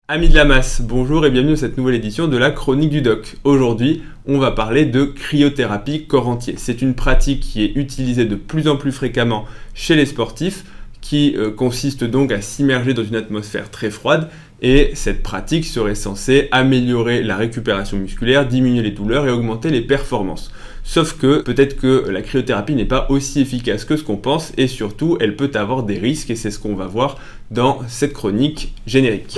Amis de la masse, bonjour et bienvenue dans cette nouvelle édition de la Chronique du Doc. Aujourd'hui, on va parler de cryothérapie corps entier. C'est une pratique qui est utilisée de plus en plus fréquemment chez les sportifs, qui consiste donc à s'immerger dans une atmosphère très froide, et cette pratique serait censée améliorer la récupération musculaire, diminuer les douleurs et augmenter les performances. Sauf que peut-être que la cryothérapie n'est pas aussi efficace que ce qu'on pense, et surtout elle peut avoir des risques, et c'est ce qu'on va voir dans cette chronique générique.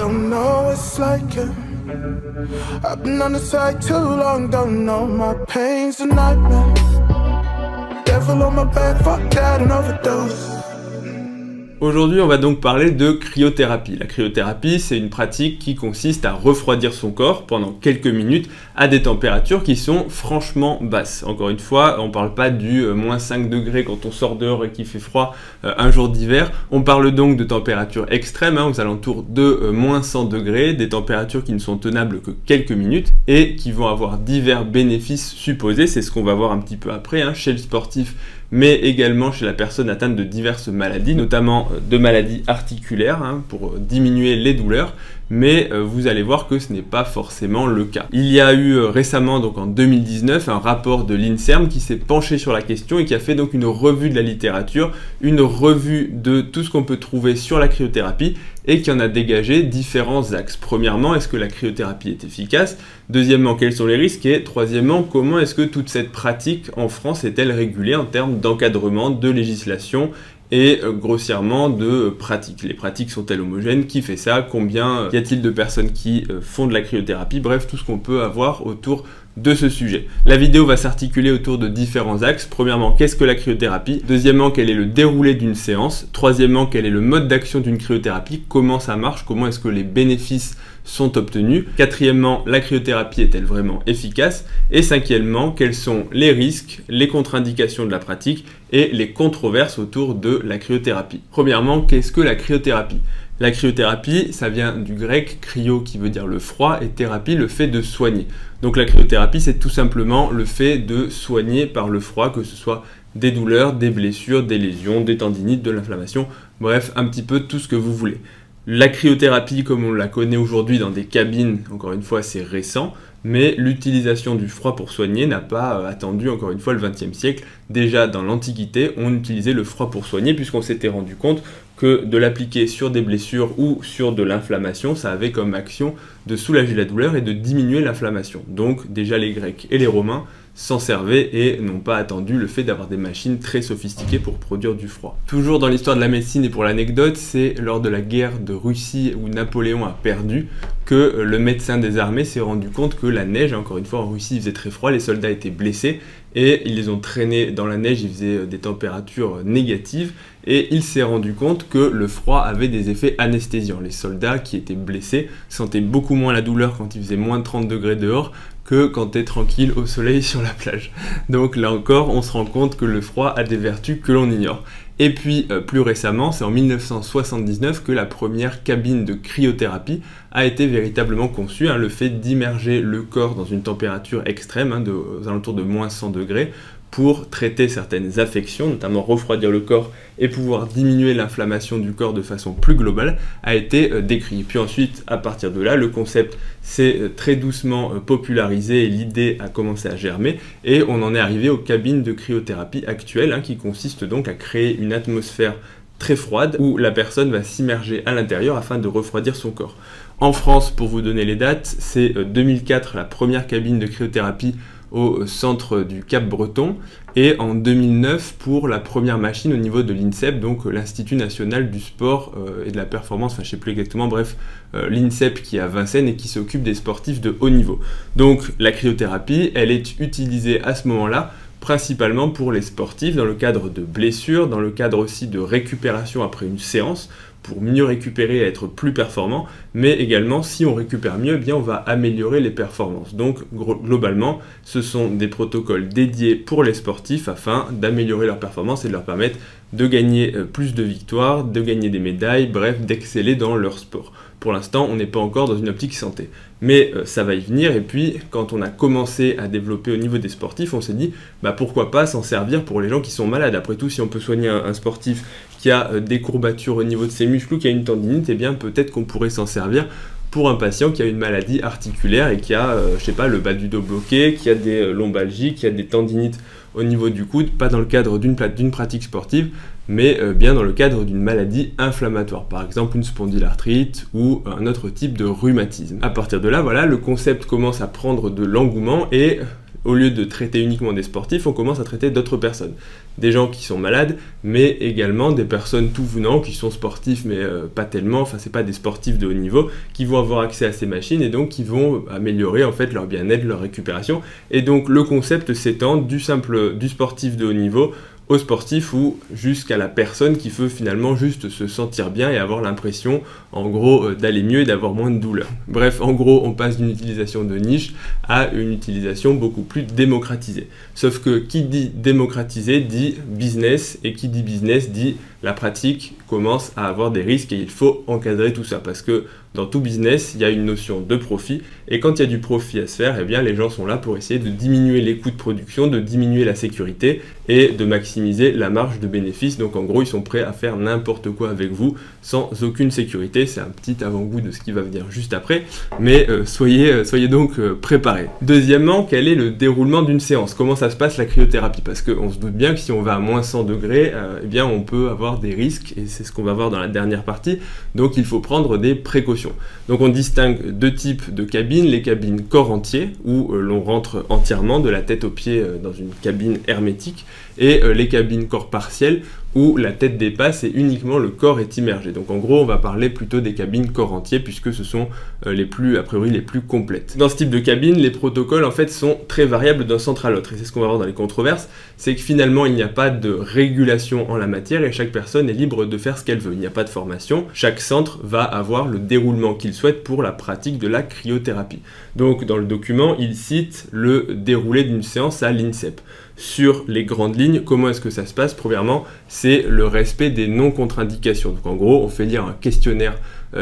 Aujourd'hui, on va donc parler de cryothérapie. La cryothérapie, c'est une pratique qui consiste à refroidir son corps pendant quelques minutes à des températures qui sont franchement basses. Encore une fois, on ne parle pas du moins 5 degrés quand on sort dehors et qu'il fait froid un jour d'hiver. On parle donc de températures extrêmes, aux alentours de moins 100 degrés, des températures qui ne sont tenables que quelques minutes et qui vont avoir divers bénéfices supposés. C'est ce qu'on va voir un petit peu après chez le sportif, mais également chez la personne atteinte de diverses maladies, notamment de maladies articulaires, pour diminuer les douleurs, mais vous allez voir que ce n'est pas forcément le cas. Il y a eu récemment, donc en 2019, un rapport de l'INSERM qui s'est penché sur la question et qui a fait donc une revue de la littérature, une revue de tout ce qu'on peut trouver sur la cryothérapie et qui en a dégagé différents axes. Premièrement, est-ce que la cryothérapie est efficace? Deuxièmement, quels sont les risques? Et troisièmement, comment est-ce que toute cette pratique en France est-elle régulée en termes d'encadrement, de législation et grossièrement de pratiques? Les pratiques sont-elles homogènes? Qui fait ça? Combien y a-t-il de personnes qui font de la cryothérapie? Bref, tout ce qu'on peut avoir autour de ce sujet. La vidéo va s'articuler autour de différents axes. Premièrement, qu'est-ce que la cryothérapie? Deuxièmement, quel est le déroulé d'une séance? Troisièmement, quel est le mode d'action d'une cryothérapie? Comment ça marche? Comment est-ce que les bénéfices sont obtenus? Quatrièmement, la cryothérapie est-elle vraiment efficace? Et cinquièmement, quels sont les risques, les contre-indications de la pratique et les controverses autour de la cryothérapie? Premièrement, qu'est-ce que la cryothérapie? La cryothérapie, ça vient du grec cryo qui veut dire le froid et thérapie, le fait de soigner. Donc la cryothérapie, c'est tout simplement le fait de soigner par le froid, que ce soit des douleurs, des blessures, des lésions, des tendinites, de l'inflammation, bref, un petit peu tout ce que vous voulez. La cryothérapie, comme on la connaît aujourd'hui dans des cabines, encore une fois, c'est récent, mais l'utilisation du froid pour soigner n'a pas attendu, encore une fois, le XXe siècle. Déjà, dans l'Antiquité, on utilisait le froid pour soigner, puisqu'on s'était rendu compte que de l'appliquer sur des blessures ou sur de l'inflammation, ça avait comme action de soulager la douleur et de diminuer l'inflammation. Donc, déjà, les Grecs et les Romains s'en servaient et n'ont pas attendu le fait d'avoir des machines très sophistiquées pour produire du froid. Toujours dans l'histoire de la médecine et pour l'anecdote, c'est lors de la guerre de Russie où Napoléon a perdu que le médecin des armées s'est rendu compte que la neige, encore une fois en Russie il faisait très froid, les soldats étaient blessés et ils les ont traînés dans la neige, il faisait des températures négatives et il s'est rendu compte que le froid avait des effets anesthésiants. Les soldats qui étaient blessés sentaient beaucoup moins la douleur quand il faisait moins de 30 degrés dehors que quand tu es tranquille au soleil sur la plage. Donc là encore, on se rend compte que le froid a des vertus que l'on ignore. Et puis plus récemment, c'est en 1979 que la première cabine de cryothérapie a été véritablement conçue, le fait d'immerger le corps dans une température extrême, aux alentours de moins 100 degrés, pour traiter certaines affections, notamment refroidir le corps et pouvoir diminuer l'inflammation du corps de façon plus globale, a été décrit. Puis ensuite, à partir de là, le concept s'est très doucement popularisé et l'idée a commencé à germer et on en est arrivé aux cabines de cryothérapie actuelles qui consistent donc à créer une atmosphère très froide où la personne va s'immerger à l'intérieur afin de refroidir son corps. En France, pour vous donner les dates, c'est 2004 la première cabine de cryothérapie au centre du Cap-Breton et en 2009 pour la première machine au niveau de l'INSEP, donc l'Institut National du Sport et de la Performance, je ne sais plus exactement, bref, l'INSEP qui est à Vincennes et qui s'occupe des sportifs de haut niveau. Donc la cryothérapie, elle est utilisée à ce moment-là principalement pour les sportifs dans le cadre de blessures, dans le cadre aussi de récupération après une séance, pour mieux récupérer et être plus performant, mais également si on récupère mieux, on va améliorer les performances. Donc globalement, ce sont des protocoles dédiés pour les sportifs afin d'améliorer leurs performances et de leur permettre de gagner plus de victoires, de gagner des médailles, bref, d'exceller dans leur sport. Pour l'instant, on n'est pas encore dans une optique santé. Mais ça va y venir, et puis quand on a commencé à développer au niveau des sportifs, on s'est dit pourquoi pas s'en servir pour les gens qui sont malades. Après tout, si on peut soigner un sportif qui a des courbatures au niveau de ses muscles ou qui a une tendinite, eh bien peut-être qu'on pourrait s'en servir pour un patient qui a une maladie articulaire et qui a, je sais pas, le bas du dos bloqué, qui a des lombalgies, qui a des tendinites au niveau du coude, pas dans le cadre d'une pratique sportive, mais bien dans le cadre d'une maladie inflammatoire, par exemple une spondylarthrite ou un autre type de rhumatisme. À partir de là, voilà, le concept commence à prendre de l'engouement et au lieu de traiter uniquement des sportifs, on commence à traiter d'autres personnes. Des gens qui sont malades, mais également des personnes tout venant, qui sont sportifs, mais pas tellement, enfin c'est pas des sportifs de haut niveau, qui vont avoir accès à ces machines et donc qui vont améliorer en fait leur bien-être, leur récupération. Et donc le concept s'étend du sportif de haut niveau au sportif ou jusqu'à la personne qui veut finalement juste se sentir bien et avoir l'impression en gros d'aller mieux et d'avoir moins de douleur. Bref, en gros on passe d'une utilisation de niche à une utilisation beaucoup plus démocratisée. Sauf que qui dit démocratisé dit business et qui dit business dit la pratique commence à avoir des risques et il faut encadrer tout ça parce que dans tout business, il y a une notion de profit et quand il y a du profit à se faire, eh bien les gens sont là pour essayer de diminuer les coûts de production, de diminuer la sécurité et de maximiser la marge de bénéfice. Donc en gros, ils sont prêts à faire n'importe quoi avec vous sans aucune sécurité. C'est un petit avant-goût de ce qui va venir juste après, mais soyez donc préparés. Deuxièmement, quel est le déroulement d'une séance? Comment ça se passe la cryothérapie? Parce qu'on se doute bien que si on va à moins 100 degrés, eh bien on peut avoir des risques et c'est ce qu'on va voir dans la dernière partie. Donc il faut prendre des précautions. Donc on distingue deux types de cabines, les cabines corps entier où l'on rentre entièrement de la tête aux pieds dans une cabine hermétique et les cabines corps partiel où la tête dépasse et uniquement le corps est immergé. Donc en gros on va parler plutôt des cabines corps entier puisque ce sont a priori les plus complètes. Dans ce type de cabine, les protocoles en fait sont très variables d'un centre à l'autre et c'est ce qu'on va voir dans les controverses, c'est que finalement il n'y a pas de régulation en la matière et chaque personne est libre de faire ce qu'elle veut. Il n'y a pas de formation, chaque centre va avoir le déroulement qu'il souhaite pour la pratique de la cryothérapie. Donc dans le document, il cite le déroulé d'une séance à l'INSEP. Sur les grandes lignes, comment est-ce que ça se passe? Premièrement, c'est le respect des non-contre-indications. Donc en gros, on fait lire un questionnaire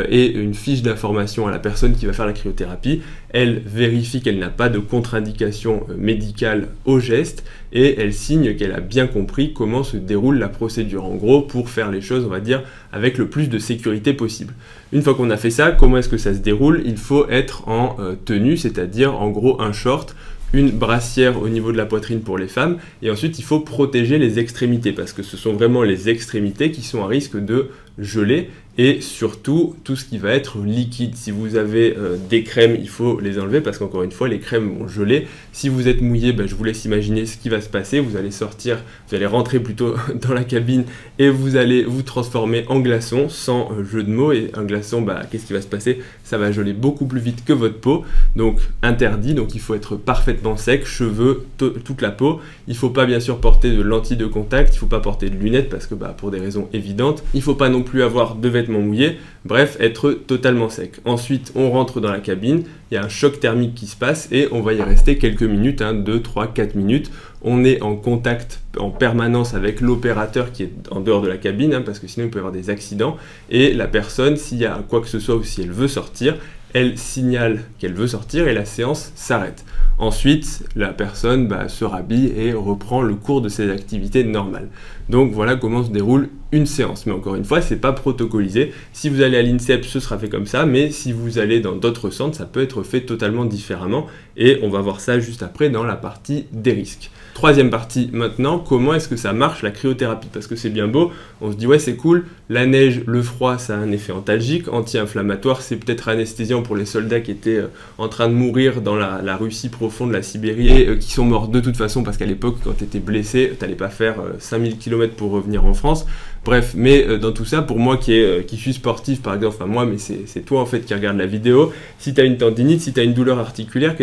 et une fiche d'information à la personne qui va faire la cryothérapie. Elle vérifie qu'elle n'a pas de contre-indication médicale au geste et elle signe qu'elle a bien compris comment se déroule la procédure. En gros, pour faire les choses, on va dire, avec le plus de sécurité possible. Une fois qu'on a fait ça, comment est-ce que ça se déroule? Il faut être en tenue, c'est-à-dire en gros un short, une brassière au niveau de la poitrine pour les femmes et ensuite il faut protéger les extrémités parce que ce sont vraiment les extrémités qui sont à risque de geler et surtout tout ce qui va être liquide. Si vous avez des crèmes, il faut les enlever parce qu'encore une fois les crèmes vont geler. Si vous êtes mouillé, je vous laisse imaginer ce qui va se passer. Vous allez sortir, vous allez rentrer plutôt dans la cabine et vous allez vous transformer en glaçon sans jeu de mots. Et un glaçon, qu'est-ce qui va se passer? Ça va geler beaucoup plus vite que votre peau, donc interdit. Donc il faut être parfaitement sec, cheveux, toute la peau. Il ne faut pas bien sûr porter de lentilles de contact, il ne faut pas porter de lunettes parce que pour des raisons évidentes. Il ne faut pas non plus avoir de vêtements mouillés, bref, être totalement sec. Ensuite, on rentre dans la cabine, il y a un choc thermique qui se passe et on va y rester quelques minutes, 2, 3, 4 minutes. On est en contact en permanence avec l'opérateur qui est en dehors de la cabine, parce que sinon il peut y avoir des accidents. Et la personne, s'il y a quoi que ce soit ou si elle veut sortir, elle signale qu'elle veut sortir et la séance s'arrête. Ensuite, la personne se rhabille et reprend le cours de ses activités normales. Donc voilà comment se déroule une séance. Mais encore une fois, c'est pas protocolisé. Si vous allez à l'INSEP, ce sera fait comme ça, mais si vous allez dans d'autres centres, ça peut être fait totalement différemment. Et on va voir ça juste après dans la partie des risques. Troisième partie maintenant, comment est-ce que ça marche la cryothérapie? Parce que c'est bien beau, on se dit ouais c'est cool, la neige, le froid ça a un effet antalgique, anti-inflammatoire, c'est peut-être anesthésiant pour les soldats qui étaient en train de mourir dans la Russie profonde, la Sibérie, et qui sont morts de toute façon parce qu'à l'époque quand tu étais blessé, tu n'allais pas faire 5000 km pour revenir en France. Bref, mais dans tout ça, pour moi qui suis sportif par exemple, enfin moi mais c'est toi en fait qui regarde la vidéo, si tu as une tendinite, si tu as une douleur articulaire,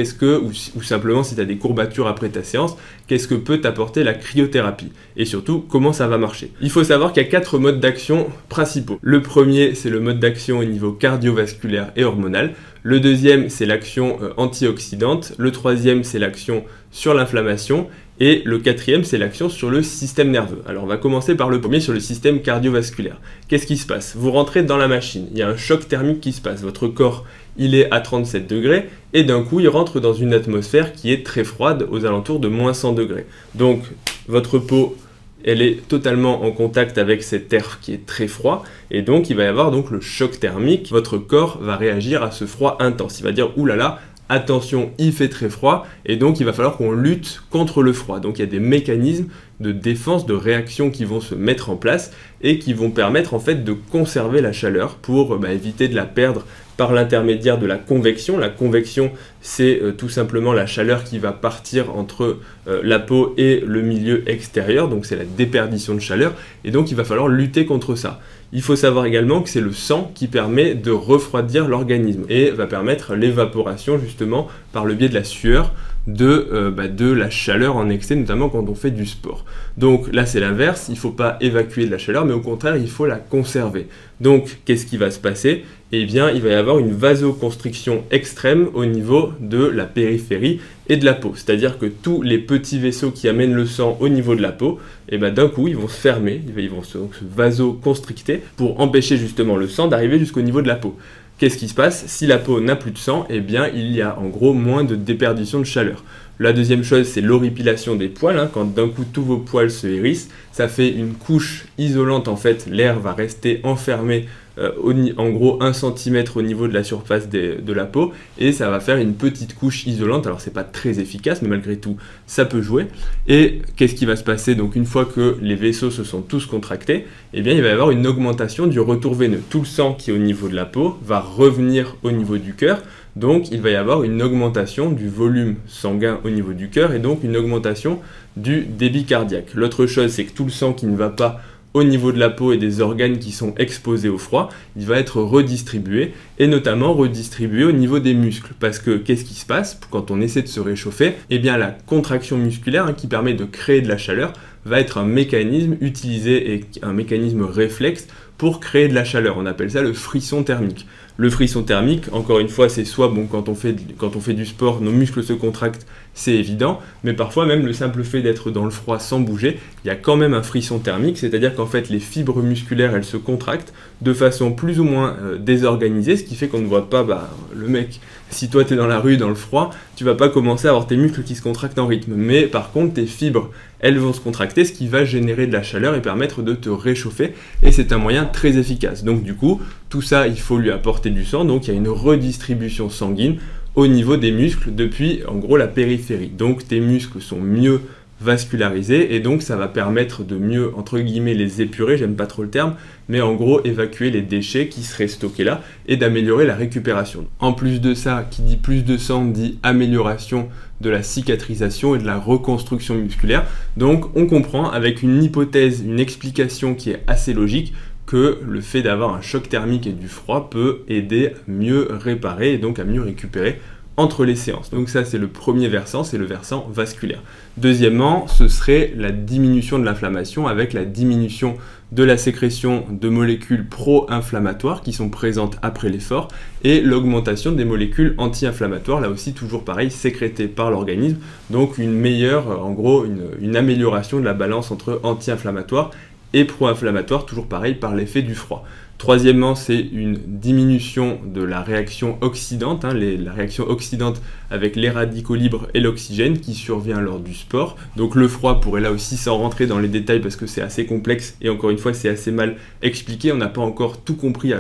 ou simplement si tu as des courbatures après ta séance, qu'est-ce que peut t'apporter la cryothérapie? Et surtout, comment ça va marcher? Il faut savoir qu'il y a 4 modes d'action principaux. Le premier, c'est le mode d'action au niveau cardiovasculaire et hormonal. Le deuxième, c'est l'action antioxydante. Le troisième, c'est l'action sur l'inflammation. Et le quatrième, c'est l'action sur le système nerveux. Alors on va commencer par le premier, sur le système cardiovasculaire. Qu'est-ce qui se passe? Vous rentrez dans la machine, il y a un choc thermique qui se passe. Votre corps, il est à 37 degrés et d'un coup, il rentre dans une atmosphère qui est très froide, aux alentours de moins 100 degrés. Donc, votre peau elle est totalement en contact avec cet air qui est très froid, et donc il va y avoir donc le choc thermique. Votre corps va réagir à ce froid intense. Il va dire oulala, attention, il fait très froid, et donc il va falloir qu'on lutte contre le froid. Donc il y a des mécanismes de défense, de réaction qui vont se mettre en place et qui vont permettre en fait de conserver la chaleur pour éviter de la perdre par l'intermédiaire de la convection. La convection, c'est tout simplement la chaleur qui va partir entre la peau et le milieu extérieur, donc c'est la déperdition de chaleur, et donc il va falloir lutter contre ça. Il faut savoir également que c'est le sang qui permet de refroidir l'organisme et va permettre l'évaporation justement par le biais de la sueur de la chaleur en excès, notamment quand on fait du sport. Donc là c'est l'inverse, il ne faut pas évacuer de la chaleur, mais au contraire il faut la conserver. Donc qu'est-ce qui va se passer? Eh bien il va y avoir une vasoconstriction extrême au niveau de la périphérie et de la peau. C'est-à-dire que tous les petits vaisseaux qui amènent le sang au niveau de la peau, d'un coup ils vont se fermer, ils vont se vasoconstricter pour empêcher justement le sang d'arriver jusqu'au niveau de la peau. Qu'est-ce qui se passe? Si la peau n'a plus de sang, eh bien il y a en gros moins de déperdition de chaleur. La deuxième chose, c'est l'horripilation des poils. Quand d'un coup tous vos poils se hérissent, ça fait une couche isolante en fait. L'air va rester enfermé en gros 1 cm au niveau de la surface de la peau et ça va faire une petite couche isolante. Alors c'est pas très efficace, mais malgré tout ça peut jouer. Et qu'est-ce qui va se passer? Donc une fois que les vaisseaux se sont tous contractés, eh bien il va y avoir une augmentation du retour veineux. Tout le sang qui est au niveau de la peau va revenir au niveau du cœur. Donc il va y avoir une augmentation du volume sanguin au niveau du cœur et donc une augmentation du débit cardiaque. L'autre chose, c'est que tout le sang qui ne va pas au niveau de la peau et des organes qui sont exposés au froid, il va être redistribué et notamment redistribué au niveau des muscles. Parce que qu'est-ce qui se passe quand on essaie de se réchauffer? Eh bien la contraction musculaire qui permet de créer de la chaleur va être un mécanisme utilisé et un mécanisme réflexe pour créer de la chaleur. On appelle ça le frisson thermique. Le frisson thermique, encore une fois, c'est soit quand on fait du sport, nos muscles se contractent, c'est évident, mais parfois même le simple fait d'être dans le froid sans bouger, il y a quand même un frisson thermique, c'est-à-dire qu'en fait les fibres musculaires, elles se contractent de façon plus ou moins désorganisée, ce qui fait qu'on ne voit pas le mec. Si toi tu es dans la rue, dans le froid, tu vas pas commencer à avoir tes muscles qui se contractent en rythme, mais par contre tes fibres, elles vont se contracter, ce qui va générer de la chaleur et permettre de te réchauffer, et c'est un moyen très efficace. Donc du coup, tout ça, il faut lui apporter du sang, donc il y a une redistribution sanguine au niveau des muscles depuis en gros la périphérie. Donc tes muscles sont mieux vascularisés et donc ça va permettre de mieux entre guillemets les épurer, j'aime pas trop le terme, mais en gros évacuer les déchets qui seraient stockés là et d'améliorer la récupération. En plus de ça, qui dit plus de sang dit amélioration de la cicatrisation et de la reconstruction musculaire. Donc on comprend avec une hypothèse, une explication qui est assez logique que le fait d'avoir un choc thermique et du froid peut aider à mieux réparer et donc à mieux récupérer entre les séances. Donc ça c'est le premier versant, c'est le versant vasculaire. Deuxièmement, ce serait la diminution de l'inflammation avec la diminution de la sécrétion de molécules pro-inflammatoires qui sont présentes après l'effort et l'augmentation des molécules anti-inflammatoires, là aussi toujours pareil, sécrétées par l'organisme, donc une meilleure, en gros une amélioration de la balance entre anti-inflammatoire et pro-inflammatoire, toujours pareil par l'effet du froid. Troisièmement, c'est une diminution de la réaction oxydante, la réaction oxydante avec les radicaux libres et l'oxygène qui survient lors du sport. Donc le froid pourrait là aussi, sans rentrer dans les détails parce que c'est assez complexe et encore une fois c'est assez mal expliqué, on n'a pas encore tout compris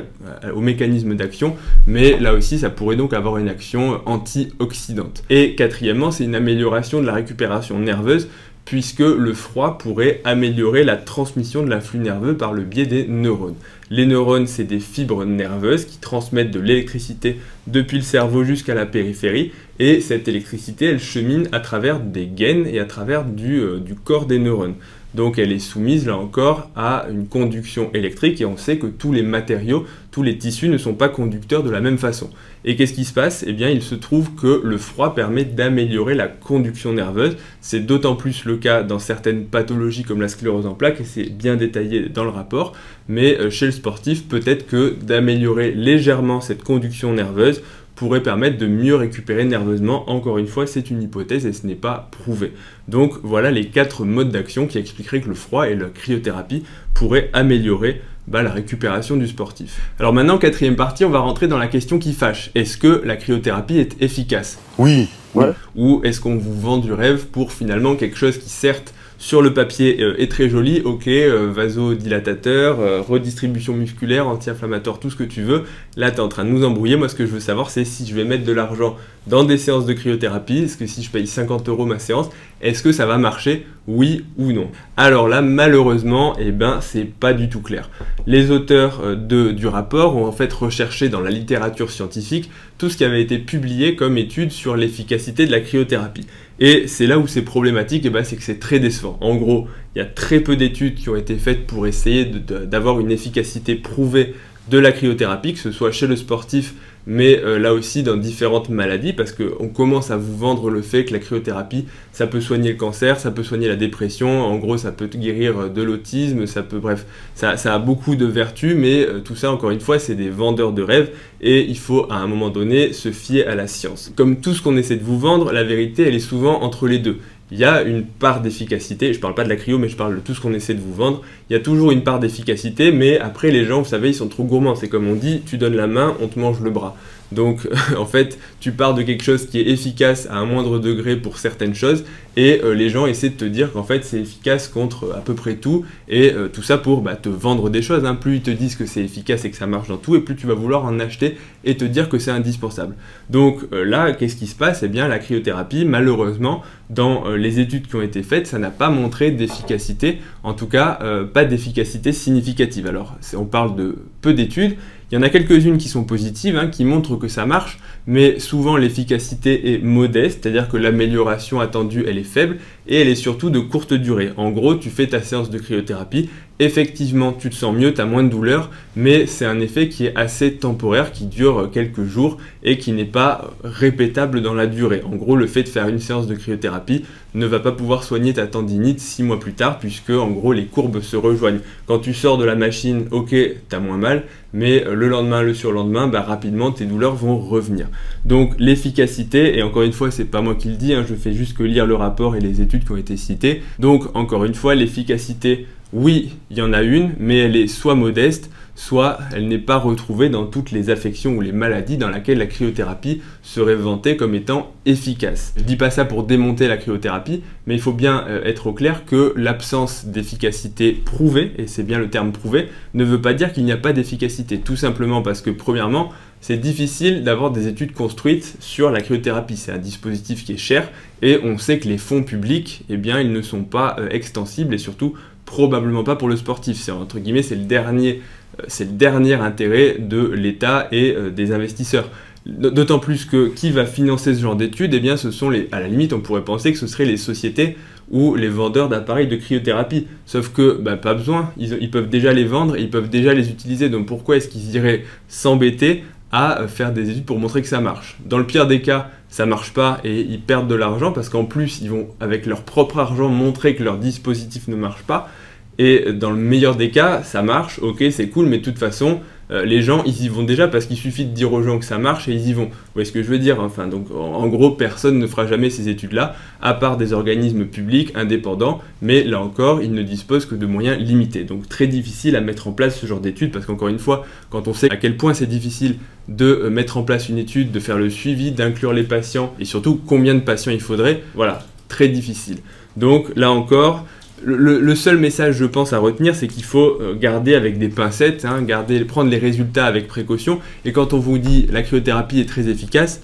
au mécanisme d'action, mais là aussi ça pourrait donc avoir une action antioxydante. Et quatrièmement, c'est une amélioration de la récupération nerveuse, puisque le froid pourrait améliorer la transmission de l'afflux nerveux par le biais des neurones. Les neurones, c'est des fibres nerveuses qui transmettent de l'électricité depuis le cerveau jusqu'à la périphérie, et cette électricité, elle chemine à travers des gaines et à travers du corps des neurones. Donc elle est soumise, là encore, à une conduction électrique, et on sait que tous les matériaux, tous les tissus ne sont pas conducteurs de la même façon. Et qu'est-ce qui se passe? Eh bien, il se trouve que le froid permet d'améliorer la conduction nerveuse. C'est d'autant plus le cas dans certaines pathologies comme la sclérose en plaques, et c'est bien détaillé dans le rapport. Mais chez le sportif, peut-être que d'améliorer légèrement cette conduction nerveuse pourrait permettre de mieux récupérer nerveusement. Encore une fois, c'est une hypothèse et ce n'est pas prouvé. Donc voilà les 4 modes d'action qui expliqueraient que le froid et la cryothérapie pourraient améliorer la récupération du sportif. Alors maintenant, quatrième partie, on va rentrer dans la question qui fâche. Est-ce que la cryothérapie est efficace? Oui. Ouais. Ou est-ce qu'on vous vend du rêve pour finalement quelque chose qui certes sur le papier est très joli, ok, vasodilatateur, redistribution musculaire, anti-inflammatoire, tout ce que tu veux. Là, tu es en train de nous embrouiller. Moi, ce que je veux savoir, c'est si je vais mettre de l'argent dans des séances de cryothérapie, est-ce que si je paye 50 € ma séance, est-ce que ça va marcher, oui ou non? Alors là, malheureusement, eh ben, c'est pas du tout clair. Les auteurs du rapport ont en fait recherché dans la littérature scientifique tout ce qui avait été publié comme étude sur l'efficacité de la cryothérapie. Et c'est là où c'est problématique, eh ben, c'est que c'est très décevant. En gros, il y a très peu d'études qui ont été faites pour essayer d'avoir une efficacité prouvée de la cryothérapie, que ce soit chez le sportif, mais là aussi dans différentes maladies, parce qu'on commence à vous vendre le fait que la cryothérapie, ça peut soigner le cancer, ça peut soigner la dépression, en gros ça peut guérir de l'autisme, bref, ça a beaucoup de vertus, mais tout ça, encore une fois, c'est des vendeurs de rêves, et il faut à un moment donné se fier à la science. Comme tout ce qu'on essaie de vous vendre, la vérité, elle est souvent entre les deux. Il y a une part d'efficacité, je ne parle pas de la cryo, mais je parle de tout ce qu'on essaie de vous vendre. Il y a toujours une part d'efficacité, mais après les gens, vous savez, ils sont trop gourmands. C'est comme on dit, tu donnes la main, on te mange le bras. Donc en fait, tu pars de quelque chose qui est efficace à un moindre degré pour certaines choses, et les gens essaient de te dire qu'en fait c'est efficace contre à peu près tout, et tout ça pour te vendre des choses. Hein. Plus ils te disent que c'est efficace et que ça marche dans tout, et plus tu vas vouloir en acheter et te dire que c'est indispensable. Donc là, qu'est-ce qui se passe? Eh bien, la cryothérapie, malheureusement, dans les études qui ont été faites, ça n'a pas montré d'efficacité, en tout cas pas d'efficacité significative. Alors, on parle de peu d'études. Il y en a quelques-unes qui sont positives, hein, qui montrent que ça marche, mais souvent l'efficacité est modeste, c'est-à-dire que l'amélioration attendue, elle est faible, et elle est surtout de courte durée. En gros, tu fais ta séance de cryothérapie, effectivement, tu te sens mieux, tu as moins de douleur, mais c'est un effet qui est assez temporaire, qui dure quelques jours, et qui n'est pas répétable dans la durée. En gros, le fait de faire une séance de cryothérapie ne va pas pouvoir soigner ta tendinite 6 mois plus tard, puisque en gros, les courbes se rejoignent. Quand tu sors de la machine, ok, tu as moins mal, mais le lendemain, le surlendemain, rapidement, tes douleurs vont revenir. Donc l'efficacité, et encore une fois, c'est pas moi qui le dis, hein, je fais juste que lire le rapport et les études qui ont été citées. Donc encore une fois, l'efficacité, oui, il y en a une, mais elle est soit modeste, soit elle n'est pas retrouvée dans toutes les affections ou les maladies dans lesquelles la cryothérapie serait vantée comme étant efficace. Je dis pas ça pour démonter la cryothérapie, mais il faut bien être au clair que l'absence d'efficacité prouvée, et c'est bien le terme prouvé, ne veut pas dire qu'il n'y a pas d'efficacité. Tout simplement parce que, premièrement, c'est difficile d'avoir des études construites sur la cryothérapie. C'est un dispositif qui est cher, et on sait que les fonds publics, eh bien, ils ne sont pas extensibles, et surtout probablement pas pour le sportif. C'est entre guillemets, c'est le dernier intérêt de l'État et des investisseurs. D'autant plus que qui va financer ce genre d'études? Eh bien, ce sont à la limite, on pourrait penser que ce seraient les sociétés ou les vendeurs d'appareils de cryothérapie. Sauf que, pas besoin, ils peuvent déjà les vendre, ils peuvent déjà les utiliser. Donc pourquoi est-ce qu'ils iraient s'embêter à faire des études pour montrer que ça marche? Dans le pire des cas, ça marche pas et ils perdent de l'argent parce qu'en plus, ils vont, avec leur propre argent, montrer que leur dispositif ne marche pas. Et dans le meilleur des cas, ça marche, ok, c'est cool, mais de toute façon, les gens, ils y vont déjà parce qu'il suffit de dire aux gens que ça marche et ils y vont. Vous voyez ce que je veux dire? Enfin, donc, en gros, personne ne fera jamais ces études-là, à part des organismes publics indépendants, mais là encore, ils ne disposent que de moyens limités. Donc, très difficile à mettre en place ce genre d'études, parce qu'encore une fois, quand on sait à quel point c'est difficile de mettre en place une étude, de faire le suivi, d'inclure les patients, et surtout combien de patients il faudrait, voilà, très difficile. Donc, là encore, le seul message, je pense, à retenir, c'est qu'il faut garder avec des pincettes, hein, prendre les résultats avec précaution. Et quand on vous dit la cryothérapie est très efficace,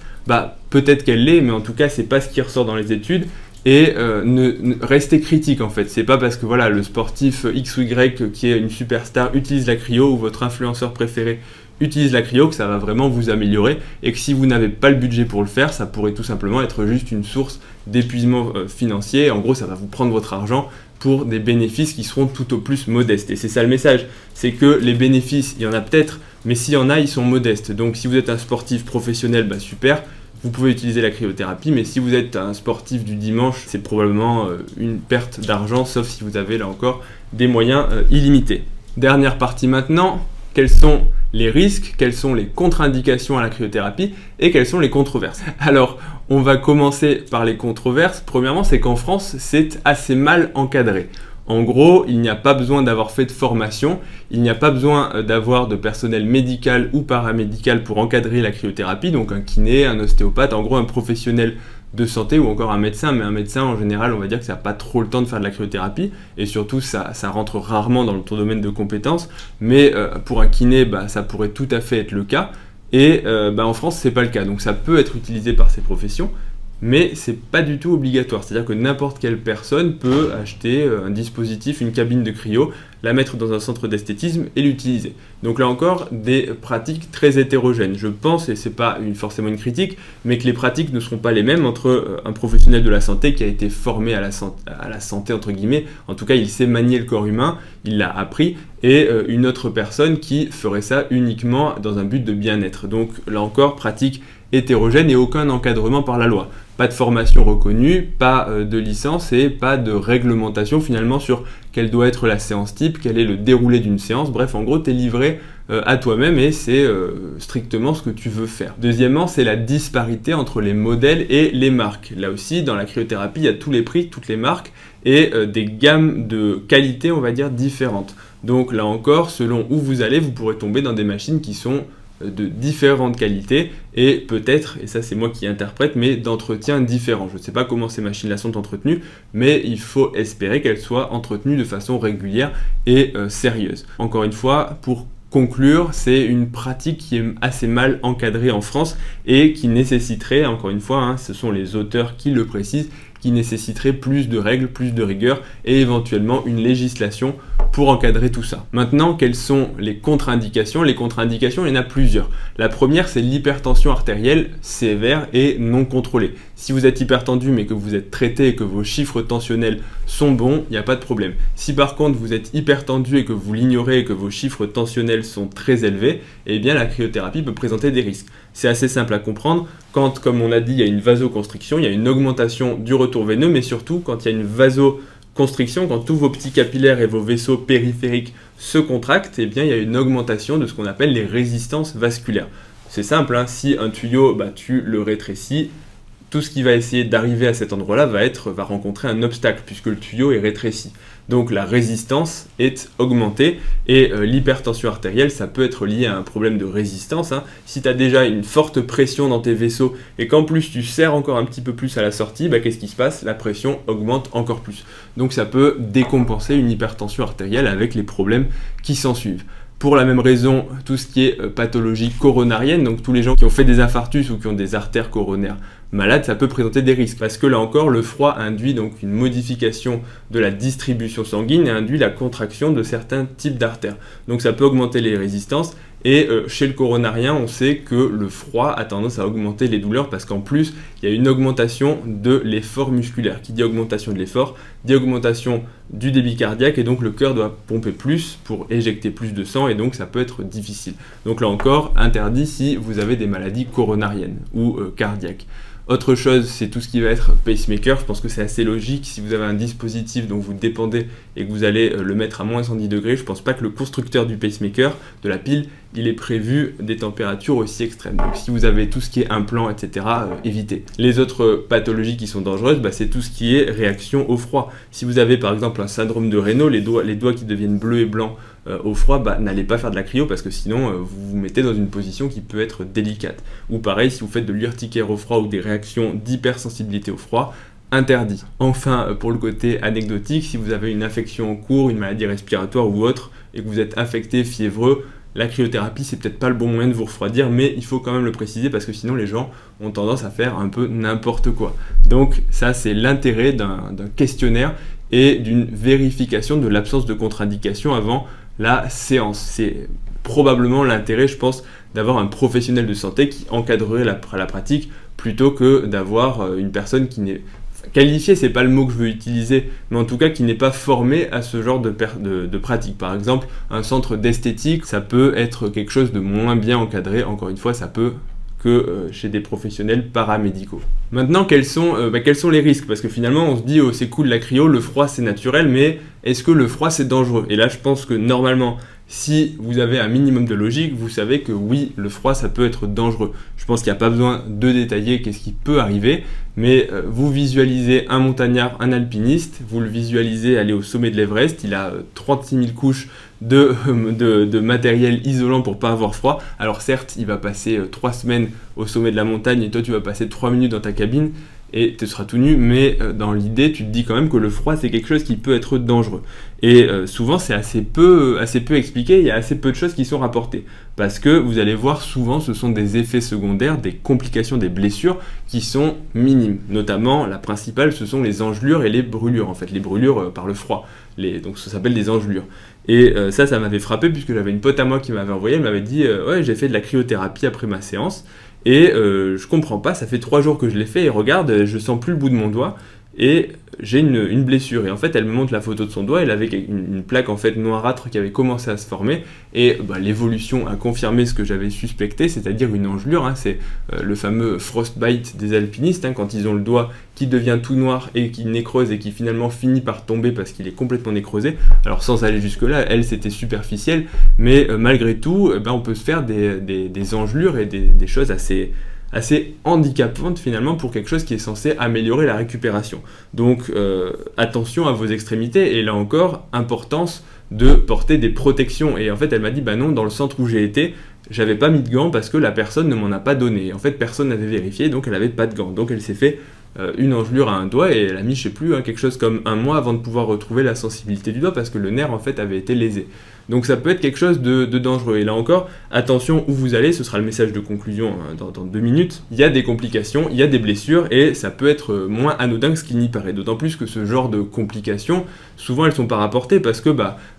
peut-être qu'elle l'est, mais en tout cas, c'est pas ce qui ressort dans les études. Et restez critique en fait. C'est pas parce que voilà, le sportif X ou Y qui est une superstar utilise la cryo, ou votre influenceur préféré utilise la cryo, que ça va vraiment vous améliorer, et que si vous n'avez pas le budget pour le faire, ça pourrait tout simplement être juste une source d'épuisement financier. En gros, ça va vous prendre votre argent pour des bénéfices qui seront tout au plus modestes. Et c'est ça le message, c'est que les bénéfices, il y en a peut-être, mais s'il y en a, ils sont modestes. Donc si vous êtes un sportif professionnel, super, vous pouvez utiliser la cryothérapie, mais si vous êtes un sportif du dimanche, c'est probablement une perte d'argent, sauf si vous avez là encore des moyens illimités. Dernière partie maintenant, quels sont les risques, quelles sont les contre-indications à la cryothérapie et quelles sont les controverses. Alors, on va commencer par les controverses. Premièrement, c'est qu'en France, c'est assez mal encadré. En gros, il n'y a pas besoin d'avoir fait de formation, il n'y a pas besoin d'avoir de personnel médical ou paramédical pour encadrer la cryothérapie, donc un kiné, un ostéopathe, en gros un professionnel de santé ou encore un médecin, mais un médecin en général on va dire que ça n'a pas trop le temps de faire de la cryothérapie et surtout ça rentre rarement dans ton domaine de compétences, mais pour un kiné ça pourrait tout à fait être le cas et en France c'est pas le cas, donc ça peut être utilisé par ces professions, mais c'est pas du tout obligatoire, c'est-à-dire que n'importe quelle personne peut acheter un dispositif, une cabine de cryo, la mettre dans un centre d'esthétisme et l'utiliser. Donc là encore, des pratiques très hétérogènes. Je pense, et c'est pas forcément une critique, mais que les pratiques ne seront pas les mêmes entre un professionnel de la santé qui a été formé à la santé entre guillemets, en tout cas il sait manier le corps humain, il l'a appris, et une autre personne qui ferait ça uniquement dans un but de bien-être. Donc là encore, pratique hétérogène et aucun encadrement par la loi. Pas de formation reconnue, pas de licence et pas de réglementation finalement sur quelle doit être la séance type, quel est le déroulé d'une séance. Bref, en gros, tu es livré à toi-même et c'est strictement ce que tu veux faire. Deuxièmement, c'est la disparité entre les modèles et les marques. Là aussi, dans la cryothérapie, il y a tous les prix, toutes les marques et des gammes de qualité, on va dire, différentes. Donc là encore, selon où vous allez, vous pourrez tomber dans des machines qui sont de différentes qualités et peut-être, et ça c'est moi qui interprète, mais d'entretien différents. Je ne sais pas comment ces machines-là sont entretenues, mais il faut espérer qu'elles soient entretenues de façon régulière et sérieuse. Encore une fois, pour conclure, c'est une pratique qui est assez mal encadrée en France et qui nécessiterait, encore une fois, ce sont les auteurs qui le précisent, qui nécessiterait plus de règles, plus de rigueur et éventuellement une législation pour encadrer tout ça. Maintenant, quelles sont les contre-indications? Les contre-indications, il y en a plusieurs. La première, c'est l'hypertension artérielle sévère et non contrôlée. Si vous êtes hypertendu mais que vous êtes traité et que vos chiffres tensionnels sont bons, il n'y a pas de problème. Si par contre vous êtes hypertendu et que vous l'ignorez et que vos chiffres tensionnels sont très élevés, eh bien la cryothérapie peut présenter des risques. C'est assez simple à comprendre. Quand, comme on a dit, il y a une vasoconstriction, il y a une augmentation du retour veineux, mais surtout quand il y a une vasoconstriction, quand tous vos petits capillaires et vos vaisseaux périphériques se contractent, eh bien il y a une augmentation de ce qu'on appelle les résistances vasculaires. C'est simple, si un tuyau, tu le rétrécis, tout ce qui va essayer d'arriver à cet endroit-là va rencontrer un obstacle puisque le tuyau est rétréci. Donc la résistance est augmentée et l'hypertension artérielle, ça peut être lié à un problème de résistance. Si tu as déjà une forte pression dans tes vaisseaux et qu'en plus tu serres encore un petit peu plus à la sortie, qu'est-ce qui se passe? La pression augmente encore plus. Donc ça peut décompenser une hypertension artérielle avec les problèmes qui s'en suivent. Pour la même raison, tout ce qui est pathologie coronarienne, donc tous les gens qui ont fait des infarctus ou qui ont des artères coronaires malades, ça peut présenter des risques. Parce que là encore, le froid induit donc une modification de la distribution sanguine et induit la contraction de certains types d'artères. Donc ça peut augmenter les résistances. Et chez le coronarien, on sait que le froid a tendance à augmenter les douleurs parce qu'en plus, il y a une augmentation de l'effort musculaire. Qui dit augmentation de l'effort, dit augmentation du débit cardiaque et donc le cœur doit pomper plus pour éjecter plus de sang et donc ça peut être difficile. Donc là encore, interdit si vous avez des maladies coronariennes ou cardiaques. Autre chose, c'est tout ce qui va être pacemaker. Je pense que c'est assez logique. Si vous avez un dispositif dont vous dépendez et que vous allez le mettre à moins 110 degrés, je ne pense pas que le constructeur du pacemaker, de la pile, il est prévu des températures aussi extrêmes. Donc si vous avez tout ce qui est implant, etc., évitez. Les autres pathologies qui sont dangereuses, c'est tout ce qui est réaction au froid. Si vous avez par exemple un syndrome de Raynaud, les doigts qui deviennent bleus et blancs au froid, n'allez pas faire de la cryo parce que sinon vous vous mettez dans une position qui peut être délicate. Ou pareil, si vous faites de l'urticaire au froid ou des réactions d'hypersensibilité au froid, interdit. Enfin, pour le côté anecdotique, si vous avez une infection en cours, une maladie respiratoire ou autre, et que vous êtes infecté, fiévreux, la cryothérapie, c'est peut-être pas le bon moyen de vous refroidir, mais il faut quand même le préciser parce que sinon les gens ont tendance à faire un peu n'importe quoi. Donc ça, c'est l'intérêt d'un questionnaire et d'une vérification de l'absence de contre-indication avant la séance. C'est probablement l'intérêt, je pense, d'avoir un professionnel de santé qui encadrerait la pratique plutôt que d'avoir une personne qui n'est qualifié, c'est pas le mot que je veux utiliser, mais en tout cas qui n'est pas formé à ce genre de pratique. Par exemple, un centre d'esthétique, ça peut être quelque chose de moins bien encadré. Encore une fois, ça peut que chez des professionnels paramédicaux. Maintenant, quels sont les risques? Parce que finalement, on se dit, oh, c'est cool la cryo, le froid c'est naturel, mais est-ce que le froid c'est dangereux? Et là, je pense que normalement, si vous avez un minimum de logique, vous savez que oui, le froid, ça peut être dangereux. Je pense qu'il n'y a pas besoin de détailler qu'est-ce qui peut arriver, mais vous visualisez un montagnard, un alpiniste, vous le visualisez aller au sommet de l'Everest, il a 36 000 couches de matériel isolant pour pas avoir froid. Alors certes, il va passer 3 semaines au sommet de la montagne et toi tu vas passer 3 minutes dans ta cabine, et tu seras tout nu, mais dans l'idée, tu te dis quand même que le froid, c'est quelque chose qui peut être dangereux. Et souvent, c'est assez peu expliqué, il y a assez peu de choses qui sont rapportées. Parce que vous allez voir, souvent, ce sont des effets secondaires, des complications, des blessures qui sont minimes. Notamment, la principale, ce sont les engelures et les brûlures, en fait, les brûlures par le froid. Donc ça s'appelle des engelures. Et ça m'avait frappé, puisque j'avais une pote à moi qui m'avait envoyé, elle m'avait dit « Ouais, j'ai fait de la cryothérapie après ma séance. » Et je comprends pas, ça fait 3 jours que je l'ai fait et regarde, je sens plus le bout de mon doigt et j'ai une blessure. Et en fait, elle me montre la photo de son doigt, elle avait une plaque en fait noirâtre qui avait commencé à se former et l'évolution a confirmé ce que j'avais suspecté, c'est-à-dire une engelure. Hein, c'est le fameux frostbite des alpinistes, hein, quand ils ont le doigt qui devient tout noir et qui nécrose et qui finalement finit par tomber parce qu'il est complètement nécrosé. Alors sans aller jusque-là, elle c'était superficiel, mais malgré tout, on peut se faire des engelures et des choses assez handicapante finalement pour quelque chose qui est censé améliorer la récupération. Donc attention à vos extrémités et là encore, importance de porter des protections. Et en fait elle m'a dit bah non, dans le centre où j'ai été, j'avais pas mis de gants parce que la personne ne m'en a pas donné. En fait personne n'avait vérifié donc elle avait pas de gants. Donc elle s'est fait une engelure à un doigt et elle a mis je sais plus quelque chose comme 1 mois avant de pouvoir retrouver la sensibilité du doigt parce que le nerf en fait avait été lésé. Donc ça peut être quelque chose de dangereux. Et là encore, attention où vous allez, ce sera le message de conclusion dans 2 minutes. Il y a des complications, il y a des blessures et ça peut être moins anodin que ce qu'il n'y paraît. D'autant plus que ce genre de complications, souvent elles sont pas rapportées parce que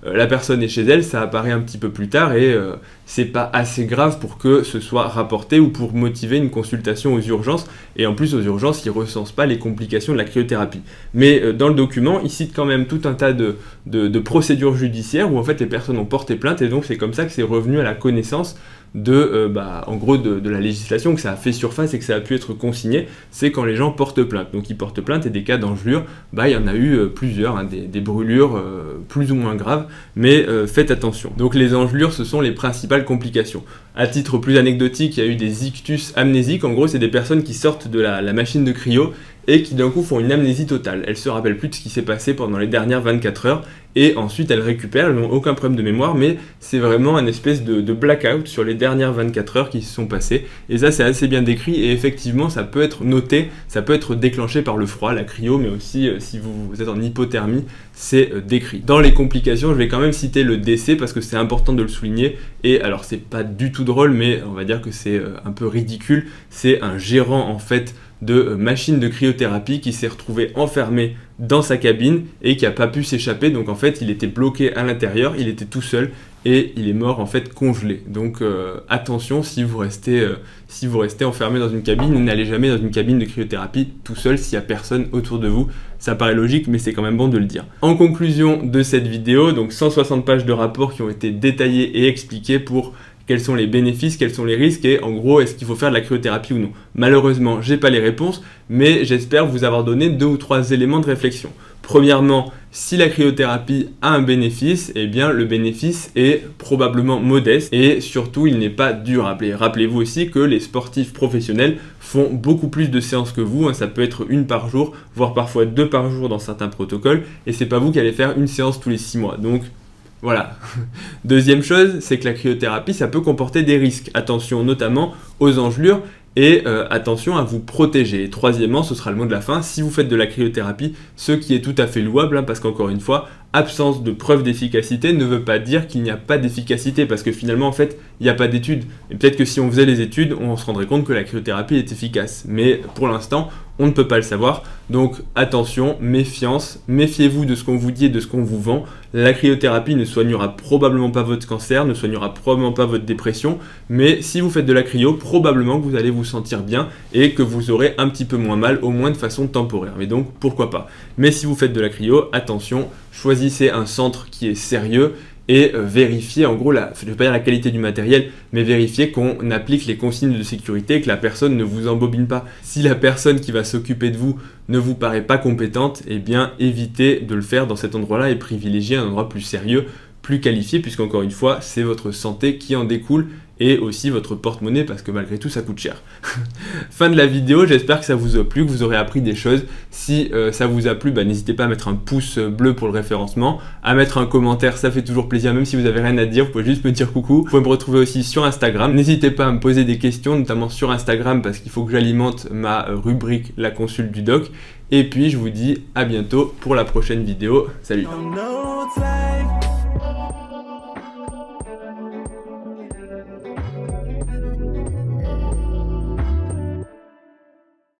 la personne est chez elle, ça apparaît un petit peu plus tard et c'est pas assez grave pour que ce soit rapporté ou pour motiver une consultation aux urgences. Et en plus aux urgences, ils recensent pas les complications de la cryothérapie. Mais dans le document, il cite quand même tout un tas de procédures judiciaires où en fait les personnes ont porté plainte et donc c'est comme ça que c'est revenu à la connaissance en gros de la législation, que ça a fait surface et que ça a pu être consigné, c'est quand les gens portent plainte. Donc ils portent plainte et des cas d'engelure, il y en a eu plusieurs, hein, des brûlures plus ou moins graves, mais faites attention. Donc les engelures, ce sont les principales complications. À titre plus anecdotique, il y a eu des ictus amnésiques, en gros c'est des personnes qui sortent de la machine de cryo et qui d'un coup font une amnésie totale. Elles se rappellent plus de ce qui s'est passé pendant les dernières 24 heures et ensuite elles récupèrent, elles n'ont aucun problème de mémoire, mais c'est vraiment une espèce de blackout sur les dernières 24 heures qui se sont passées. Et ça c'est assez bien décrit et effectivement ça peut être noté, ça peut être déclenché par le froid, la cryo, mais aussi si vous êtes en hypothermie, c'est décrit. Dans les complications, je vais quand même citer le décès parce que c'est important de le souligner. Et alors c'est pas du tout drôle, mais on va dire que c'est un peu ridicule. C'est un gérant en fait de machine de cryothérapie qui s'est retrouvé enfermé dans sa cabine et qui n'a pas pu s'échapper. Donc en fait il était bloqué à l'intérieur, il était tout seul et il est mort en fait congelé. Donc attention, si vous restez enfermé dans une cabine, n'allez jamais dans une cabine de cryothérapie tout seul s'il n'y a personne autour de vous. Ça paraît logique, mais c'est quand même bon de le dire. En conclusion de cette vidéo, donc 160 pages de rapports qui ont été détaillés et expliqués pour quels sont les bénéfices, quels sont les risques et en gros est-ce qu'il faut faire de la cryothérapie ou non. Malheureusement, j'ai pas les réponses, mais j'espère vous avoir donné 2 ou 3 éléments de réflexion. Premièrement, si la cryothérapie a un bénéfice, eh bien le bénéfice est probablement modeste et surtout il n'est pas durable. Et rappelez-vous aussi que les sportifs professionnels font beaucoup plus de séances que vous, hein, ça peut être 1 par jour, voire parfois 2 par jour dans certains protocoles, et c'est pas vous qui allez faire une séance tous les 6 mois. Donc voilà. Deuxième chose, c'est que la cryothérapie, ça peut comporter des risques. Attention notamment aux engelures et attention à vous protéger. Et troisièmement, ce sera le mot de la fin, si vous faites de la cryothérapie, ce qui est tout à fait louable, hein, parce qu'encore une fois, absence de preuve d'efficacité ne veut pas dire qu'il n'y a pas d'efficacité, parce que finalement, en fait, il n'y a pas d'études. Et peut-être que si on faisait les études, on se rendrait compte que la cryothérapie est efficace. Mais pour l'instant, on ne peut pas le savoir. Donc attention, méfiance, méfiez-vous de ce qu'on vous dit et de ce qu'on vous vend. La cryothérapie ne soignera probablement pas votre cancer, ne soignera probablement pas votre dépression, mais si vous faites de la cryo, probablement que vous allez vous sentir bien et que vous aurez un petit peu moins mal, au moins de façon temporaire. Mais donc, pourquoi pas. Mais si vous faites de la cryo, attention, choisissez un centre qui est sérieux et vérifiez, en gros, je ne vais pas dire la qualité du matériel, mais vérifiez qu'on applique les consignes de sécurité et que la personne ne vous embobine pas. Si la personne qui va s'occuper de vous ne vous paraît pas compétente, eh bien évitez de le faire dans cet endroit-là et privilégiez un endroit plus sérieux, plus qualifié, puisqu'encore une fois, c'est votre santé qui en découle et aussi votre porte-monnaie, parce que malgré tout ça coûte cher. Fin de la vidéo, j'espère que ça vous a plu, que vous aurez appris des choses. Si ça vous a plu, n'hésitez pas à mettre un pouce bleu pour le référencement, à mettre un commentaire, ça fait toujours plaisir, même si vous avez rien à dire, vous pouvez juste me dire coucou. Vous pouvez me retrouver aussi sur Instagram, n'hésitez pas à me poser des questions, notamment sur Instagram, parce qu'il faut que j'alimente ma rubrique La Consulte du Doc. Et puis je vous dis à bientôt pour la prochaine vidéo. Salut!